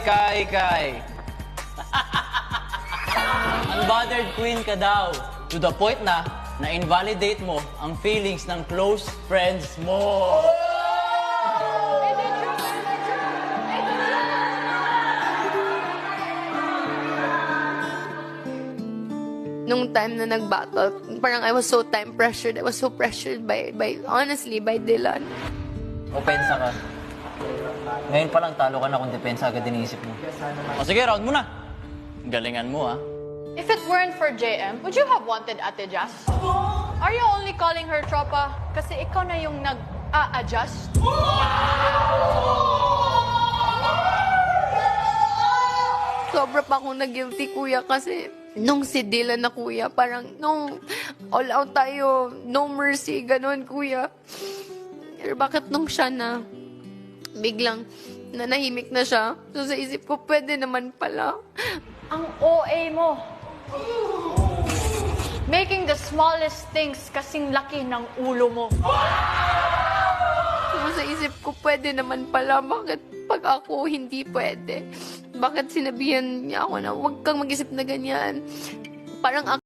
Kai. Unbothered queen ka daw. To the point na invalidate mo ang feelings ng close friends mo. Nung time na nag-battle, parang I was so time pressured. I was so pressured honestly, by Dylan. Opensa ka. Ngayon pa lang talo ka na kung depensa agad iniisip mo. O sige, round mo na. Galingan mo, ah. If it weren't for JM, would you have wanted Ate Jazz? Are you only calling her tropa kasi ikaw na yung nag-a-adjust? Sobra pa akong nag-guilty, kuya, kasi nung si Dylan na, kuya, parang nung all out tayo, no mercy, ganun, kuya. Pero bakit nung siya na biglang nanahimik na siya? So sa isip ko, pwede naman pala. Ang OA mo. Making the smallest things kasing laki ng ulo mo. So sa isip ko, pwede naman pala. Bakit pag ako hindi pwede? Bakit sinabihan niya ako na huwag kang mag-isip na ganyan? Parang